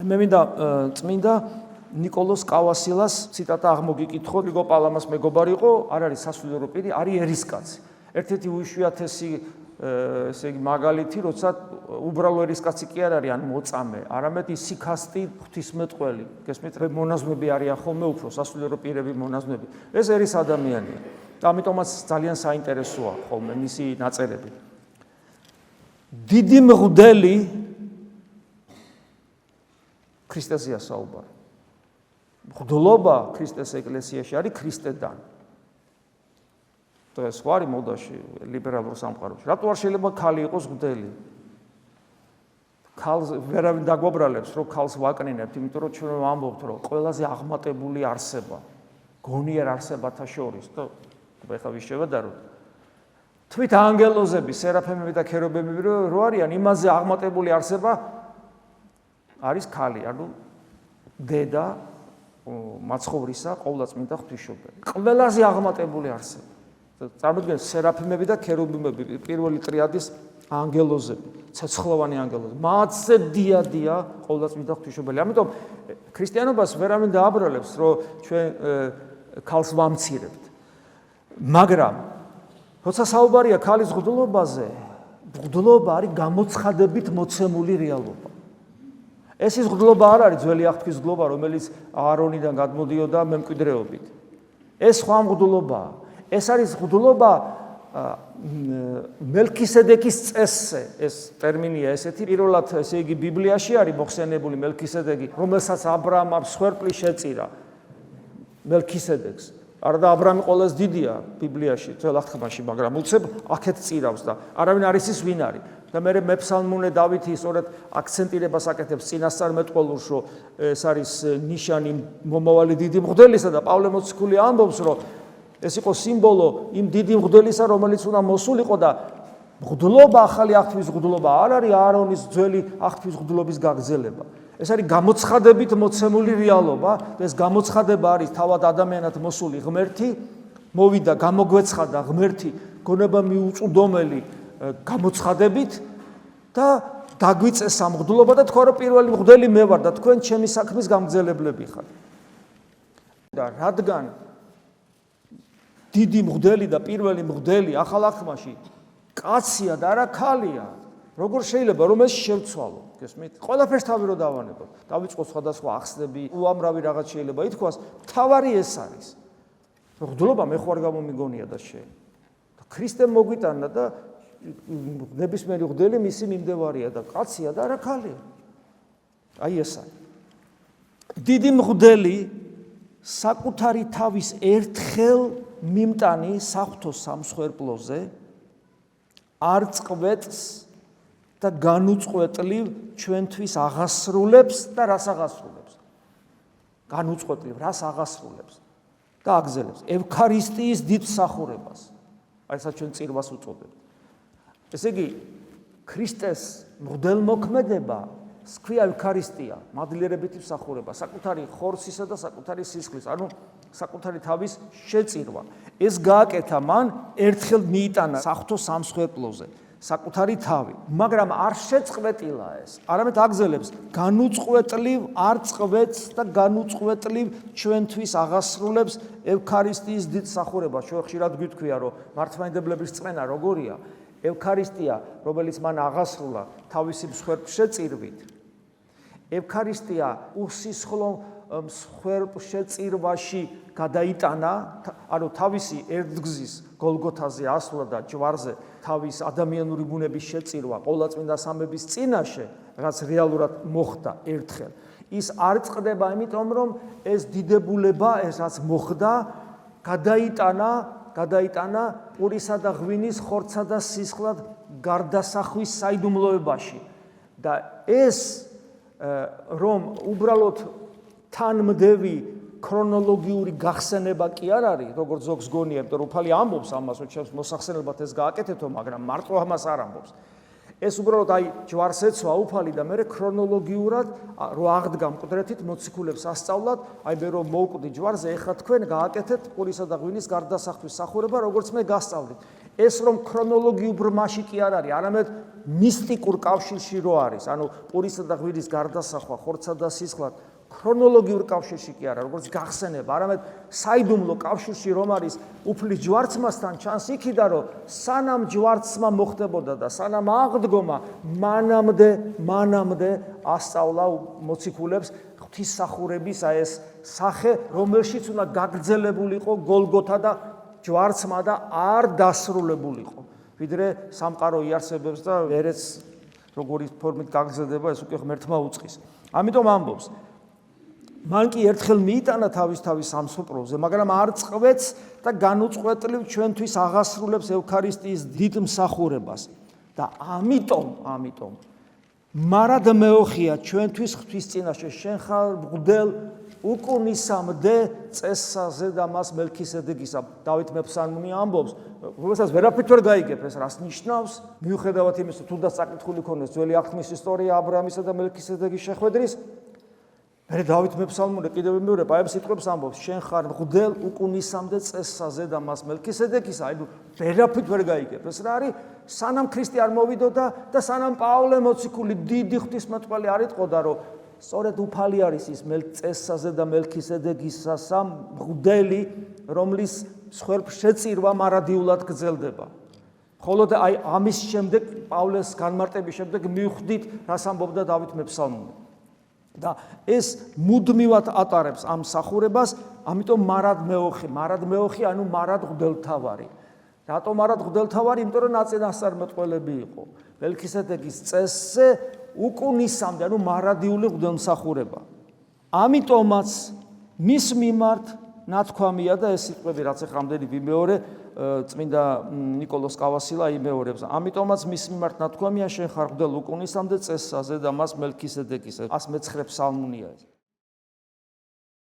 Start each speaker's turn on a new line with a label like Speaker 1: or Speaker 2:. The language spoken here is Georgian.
Speaker 1: მე მინდა წმინდა ნიკოლოს კავასილას ციტატა აღმოგიკითხო, რიგო პალამას მეგობარი იყო, არ არის სასულიერო პირი, არის ერისკაცი. ერთ-ერთი უიშვიათესი ესე იგი მაგალითი, როცა უბრალო ერისკაცი კი არ არის ან მოწამე, არამედ ის სიქასტი ღვთისმეტყველი, გესმით, მონაზვნები არიან ხოლმე უფრო სასულიერო პირები მონაზვნები. ეს ერის ადამიანია. და ამიტომაც ძალიან საინტერესოა ხოლმე მისი ნაწერები. დიდი მღვდელი ქრისტესია საუბარი. მღვდლობა ქრისტეს ეკლესიაში არის ქრისტედან. დღეს ხო არის მოდაში ლიბერალურ სამყაროში. რატო არ შეიძლება ქალი იყოს მღვდელი? ქალს ვერავინ დაგვაბრალებს, რომ ქალს ვაკნინებთ, იმიტომ რომ ჩვენ ვამბობთ, რომ ყველაზე აღმატებული არსება, გონიერ არსებათა შორის, და ეხლა ვის შევადაროთ? თვით ანგელოზები, სერაფიმები და ქერუბიმები რო არიან, იმაზე აღმატებული არსება არის ქალი, ანუ დედა მაცხოვრისა ყოვლადწმინდა ღვთისმშობელი. ყველაზე აღმატებული არსება. წარმოიდგინეთ სერაფიმები და ქერუბიმები, პირველი ტრიადის ანგელოზები, ცეცხლოვანი ანგელოზები. მათზე დიადია ყოვლადწმინდა ღვთისმშობელი. ამიტომ ქრისტიანობას ვერავინ დააბრალებს, რომ ჩვენ ქალს ვამცირებთ. მაგრამ როცა საუბარია ქალის მღვდლობაზე, მღვდლობა არის გამოცხადებით მოცემული რეალობა. ეს ის მღვდლობა არ არის ძველი აღთქმის მღვდლობა, რომელიც აარონიდან გადმოდიოდა მემკვიდრეობით. ეს სხვა მღვდლობაა. ეს არის მღვდლობა მელქისედეკის წესზე. ეს ტერმინია ესეთი, პირველად ესე იგი ბიბლიაში არის მოხსენებული მელქისედეკი, რომელსაც აბრაამ სვერპლი შეწირა მელქისედეკს. არა და აბრაამი ყველაზე დიდია ბიბლიაში, ძველ აღთქმაში, მაგრამ უცებ აქეთ წირავს და არავინ არ იცის ვინ არის. და მე მეფსალმუნე დავითი სწორედ აქცენტირებას აკეთებს წინასწარმეტყველურს, რომ ეს არის ნიშანი მომავალი დიდი მღვდელისა და პავლე მოციქული ამბობს, რომ ეს იყო სიმბოლო იმ დიდი მღვდელისა, რომელიც უნდა მოსულიყო და მღვდლობა, ახალი აღთქმის მღვდლობა არ არის აარონის ძველი აღთქმის მღვდლობის გაგრძელება. ეს არის გამოცხადებით მოცემული რეალობა და ეს გამოცხადება არის თავად ადამიანად მოსული ღმერთი, მოვიდა გამოგვეცხადა ღმერთი გონება მიუწვდომელი გამოცხადებით და დაგვიწესა მღვდლობა და თქვა რომ პირველი მღვდელი მე ვარ და თქვენ ჩემი საქმის გამგზელებლები ხართ. და რადგან დიდი მღვდელი და პირველი მღვდელი ახალ აღთქმაში კაცია და არა ქალია, როგორ შეიძლება რომ ეს შევცვალო, გესმით? ყველაფერს თავი რო დავანებოთ. დავიწყოთ სხვადასხვა ახსნები, უამრავი რაღაც შეიძლება ითქვას, თავარი ეს არის. მღვდლობა მე ხო არ გამომიგონია და შენ. და ქრისტემ მოგვიტანა და ნებისმიერი მღვდელი მისი მიმდევარია და კაცია და არა ქალია. აი ეს არის. დიდი მღვდელი საკუთარი თავის ერთხელ მიმტანი საღვთო სამსხვერპლოზე არ წყვეტს და განუწყვეტლივ ჩვენთვის აღასრულებს და რას აღასრულებს? განუწყვეტლივ რას აღასრულებს და აგზელებს? ევქარისტიის დიდ მსახურებას. აი ესაც ჩვენ წირვას უწოდებთ. ესე იგი, ქრისტეს მღვდელმოქმედება სქვია ევქარისტია, მადლიერებითი მსახურება, საკუთარი ხორცისა და საკუთარი სისხლის, ანუ საკუთარი თავის შეწირვა. ეს გააკეთა მან ერთხელ მიიტანა საღვთო სამსხვერპლოზე საკუთარი თავი, მაგრამ არ შეწყვეტილა ეს, არამედ აგზელებს განუწყვეტლივ არ წყვეტს და განუწყვეტლივ ჩვენთვის აღასრულებს ევქარისტიის დიდ მსახურებას. ჩვენ ხშირად გვითქვია, რომ მართლმადიდებლების წყენა როგორია? ევქარისტია, რომელიც მან აღასრულა თავისი მსხვერპლშეწირვით. ევქარისტია უსისხლო მსხვერპლშეწირვაში გადაიტანა, ანუ თავისი ერთგზის გოლგოთაზე ასვლა და ჯვარზე თავის ადამიანური ბუნების შეწირვა ყოვლადწმინდა სამების წინაშე, რაც რეალურად მოხდა ერთხელ. ის არ წყდება, იმიტომ რომ ეს დიდებულება, ეს რაც მოხდა, გადაიტანა პურისა და ღვინის ხორცსა და სისხლად გარდასახვის საიდუმლოებაში. და ეს რომ უბრალოდ თანმდევი ქრონოლოგიური გახსენება კი არ არის, როგორც ზოგს გონია, იმიტომ რომ უფალი ამბობს ამას, რომ ჩემს მოსახსენებლად ეს გააკეთეთო, მაგრამ მარტო ამას არ ამბობს. ეს უბრალოდ აი ჯვარს ეცვა უფალი და მე ქრონოლოგიურად რო აღდგა მკვდრეთით მოციქულებს ასწავლად, აი მე რომ მოვკვდი ჯვარზე, ეხლა თქვენ გააკეთეთ პურისა და ღვინის გარდასახვის სახურება, როგორც მე გასწავლით. ეს რომ ქრონოლოგიურ ბრმაში კი არ არის, არამედ მისტიკურ კავშირში რო არის, ანუ პურისა და ღვინის გარდასახვა, ხორცსა და სისხლად ქრონოლოგიურ კავშირში კი არა, როგორც გახსენება, არამედ საიდუმლო კავშირში რომ არის უფლის ჯვარცმასთან ჩანს იქიდან, რომ სანამ ჯვარცმა მოხდებოდა და სანამ აღდგომა, მანამდე ასწავლა მოციქულებს ღვთისმსახურების ეს სახე, რომელშიც უნდა გაგრძელებულიყო გოლგოთა და ჯვარცმა და არ დასრულებულიყო. ვიდრე სამყარო იარსებებს და ვერეც როგორი ფორმით გაგრძელდება, ეს უკვე ღმერთმა უწყის. ამიტომ ამბობს, მან კი ერთხელ მიიტანა თავის სამსოფლოზე, მაგრამ არ წყვეც და განუწყვეტლივ ჩვენთვის აღასრულებს ევქარისტიის დიდ მსახურებას. და ამიტომ მარად მეოხია ჩვენთვის ღვთის წინაშე შენ ხარ მღვდელ უკუნისამდე წესაზე და მას მელქისედეკისა. დავით მეფსალმუნი ამბობს, რომელსაც ვერაფრით ვერ გაიგებ ეს რას ნიშნავს, მიუხედავად იმისა, თუნდაც წაკითხული ქონდეს ძველი აღთქმის ისტორია აბრაამისა და მელქისედეკის შეხვედრის, მე დავით მეფსალმუნი კიდევ მეორებ აი ამ სიტყვებს ამბობს, შენ ხარ მღვდელ უკუნისამდე წესაზე და მას მელქისედეკისა. აი ვერაფრით ვერ გაიგებ ეს რა არის, სანამ ქრისტე არ მოვიდოდა და სანამ პავლე მოციქული დიდი ღვთისმეტყველი არ იტყოდა, რომ სწორედ უფალი არის ის წესაზე და მელქისედეკისასა მღვდელი, რომლის მსხვერპლშეწირვა მარადიულად გრძელდება. მხოლოდ აი ამის შემდეგ, პავლეს განმარტების შემდეგ მივხვდით, რას ამბობდა დავით მეფსალმუნი. და ეს მუდმივად ატარებს ამ მსახურებას, ამიტომ მარად მეოხი, ანუ მარად მღვდელთავარი. რატომ მარად მღვდელთავარი? იმიტომ რომ ნაწინასწარმეტყველები იყო. მელქისედეკის წესზე უკუნისამდე, ანუ მარადიული მღვდელმსახურება. ამიტომაც მის მიმართ ნათქვამია და ეს სიტყვები რაც ეხამდენი ვიმეორე, წმინდა ნიკოლოზ კავასილა იმეორებს. ამიტომაც მის მიმართ ნათქვამია შენ ხარ მღვდელ უკუნისამდე წესაზე და მას მელქისედეკისა. 109 ფსალმუნია ეს.